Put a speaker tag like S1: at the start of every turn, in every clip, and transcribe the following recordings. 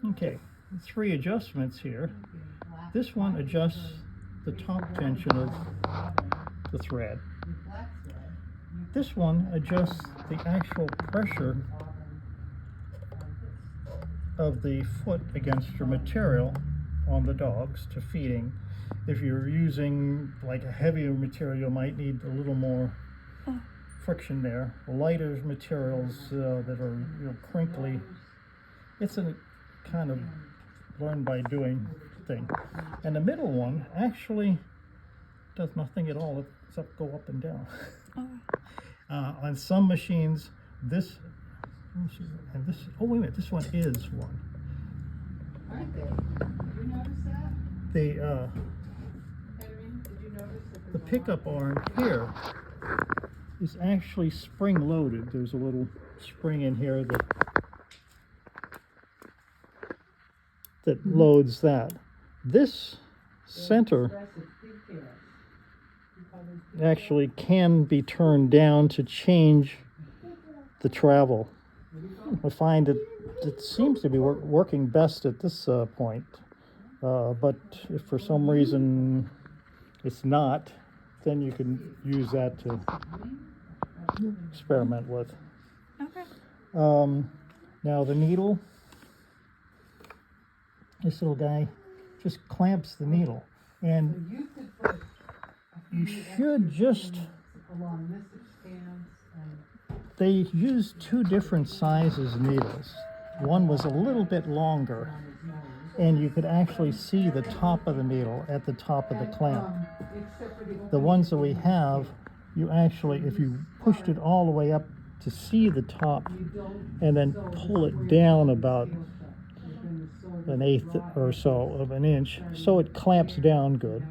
S1: Okay, 3 adjustments here. This one adjusts the top tension of the thread. This one adjusts the actual pressure of the foot against your material on the dogs to feeding. If you're using like a heavier material, you might need a little more friction there. Lighter materials that are crinkly, it's a kind of learn by doing thing. And the middle one actually does nothing at all except go up and down. On some machines, this and this. Oh wait a minute, this one is one.
S2: Aren't they? Did you notice that?
S1: The
S2: Did you notice that
S1: the pickup arm here is actually spring loaded. There's a little spring in here that loads that. This center actually can be turned down to change the travel. I find it seems to be working best at this point, but if for some reason it's not, then you can use that to experiment with.
S3: Okay.
S1: Now the needle, this little guy just clamps the needle, and you should just, they used 2 different sizes needles. One was a little bit longer, and you could actually see the top of the needle at the top of the clamp. The ones that we have, you actually, if you pushed it all the way up to see the top and then pull it down about 1/8 or so of an inch, so it clamps down good,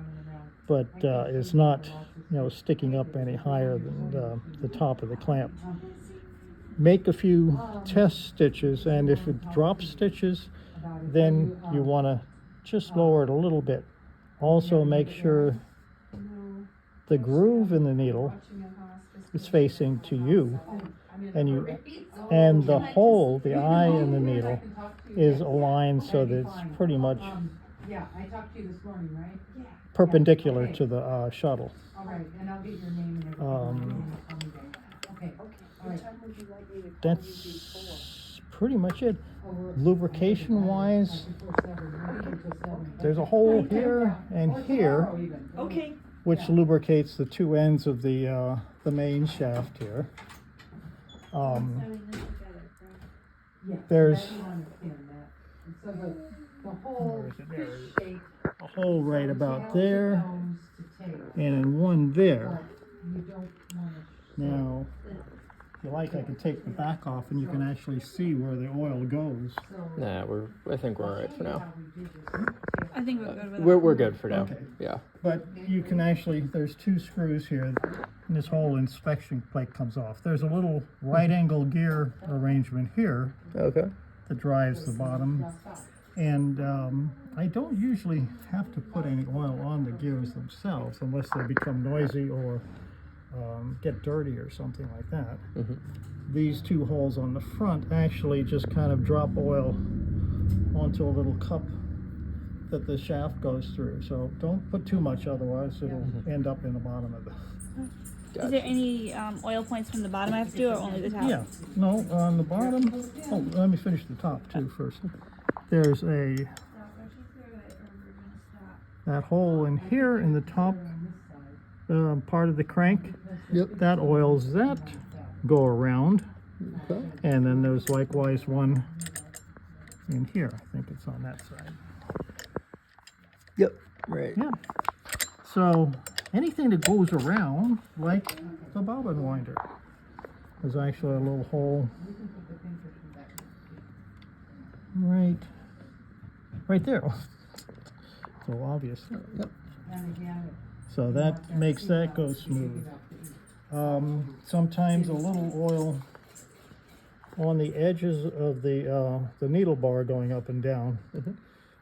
S1: but it's not sticking up any higher than the top of the clamp. Make a few test stitches, and if it drops stitches, then you want to just lower it a little bit. Also make sure the groove in the needle is facing to you, and the hole, the eye in the needle, is aligned so that it's pretty much
S2: I talked to you this morning, right?
S1: perpendicular to the shuttle.
S2: All right, and I'll get your name and everything. Okay. All right.
S1: That's pretty much it. Lubrication wise, there's a hole here and here,
S3: Okay.
S1: which lubricates the 2 ends of the main shaft here. There's a hole right about there, and one there. Now, if you like, I can take the back off, and you can actually see where the oil goes.
S4: Nah, I think we're all right for now.
S3: I think we're good with that.
S4: We're good for now.
S1: Okay.
S4: Yeah.
S1: But you can actually, there's 2 screws here, and this whole inspection plate comes off. There's a little right angle gear arrangement here
S4: Okay.
S1: that drives the bottom. And I don't usually have to put any oil on the gears themselves unless they become noisy or get dirty or something like that. These 2 holes on the front actually just kind of drop oil onto a little cup that the shaft goes through. So don't put too much, otherwise it'll end up in the bottom of the...
S3: Is there any oil points from the bottom I have to do, or only the top?
S1: Yeah, no, on the bottom. Oh, let me finish the top too first. There's that hole in here in the top part of the crank.
S4: Yep.
S1: That oils that go around.
S4: Okay.
S1: And then there's likewise one in here. I think it's on that side.
S4: Yep. Right.
S1: Yeah. So anything that goes around, like the bobbin winder, there's actually a little hole right there. So obvious.
S4: Yep.
S1: So that makes that go smooth. Sometimes a little oil on the edges of the needle bar going up and down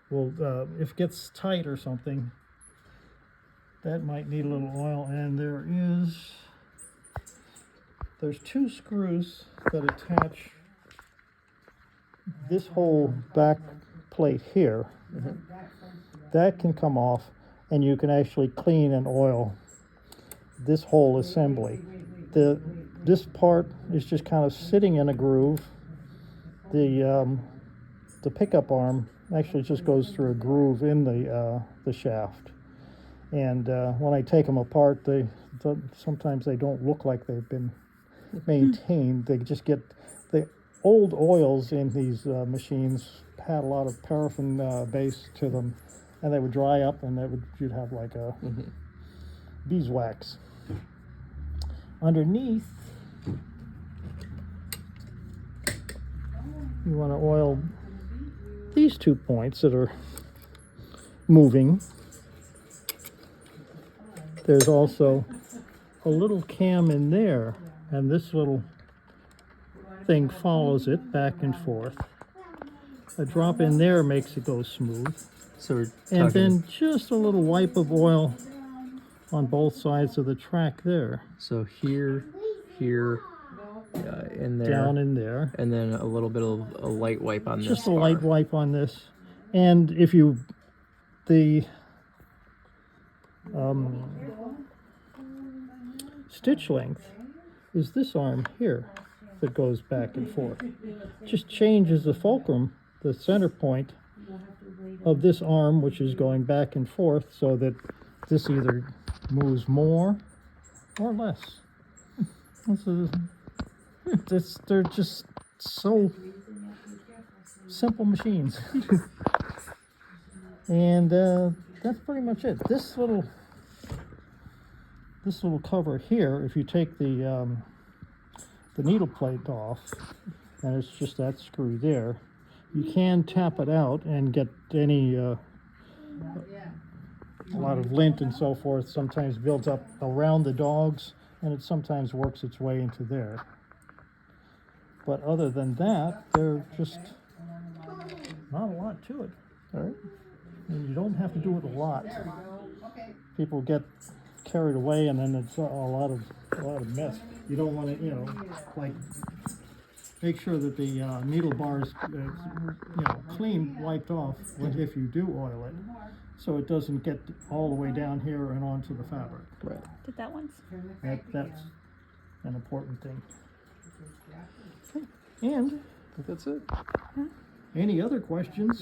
S1: will, if it gets tight or something, that might need a little oil. And there's 2 screws that attach this hole back plate here. That can come off, and you can actually clean and oil this whole assembly. This part is just kind of sitting in a groove. The pickup arm actually just goes through a groove in the shaft. And when I take them apart, sometimes they don't look like they've been maintained. They just get the old oils in these machines had a lot of paraffin base to them, and they would dry up, and you'd have like a beeswax. Underneath, you want to oil these 2 points that are moving. There's also a little cam in there, and this little thing follows it back and forth. A drop in there makes it go smooth.
S4: So we're
S1: And
S4: talking,
S1: then just a little wipe of oil on both sides of the track there.
S4: so here, in there,
S1: Down in there.
S4: and then a little bit of a light wipe on this
S1: Just a
S4: bar.
S1: light wipe on this. And if the stitch length is this arm here that goes back and forth. Just changes the fulcrum, the center point of this arm, which is going back and forth, so that this either moves more or less. They're just so simple machines. And that's pretty much it. This little cover here, if you take the needle plate off, and it's just that screw there, you can tap it out and get any a lot of lint and so forth sometimes builds up around the dogs, and it sometimes works its way into there. But other than that, they're just not a lot to it. All right? And you don't have to do it a lot. People get carried away, and then it's a lot of mess. You don't want to, like, make sure that the needle bars, clean, wiped off if you do oil it, so it doesn't get all the way down here and onto the fabric.
S4: Right.
S3: Did that once.
S1: That's an important thing. Okay. And
S4: I think that's it.
S1: any other questions?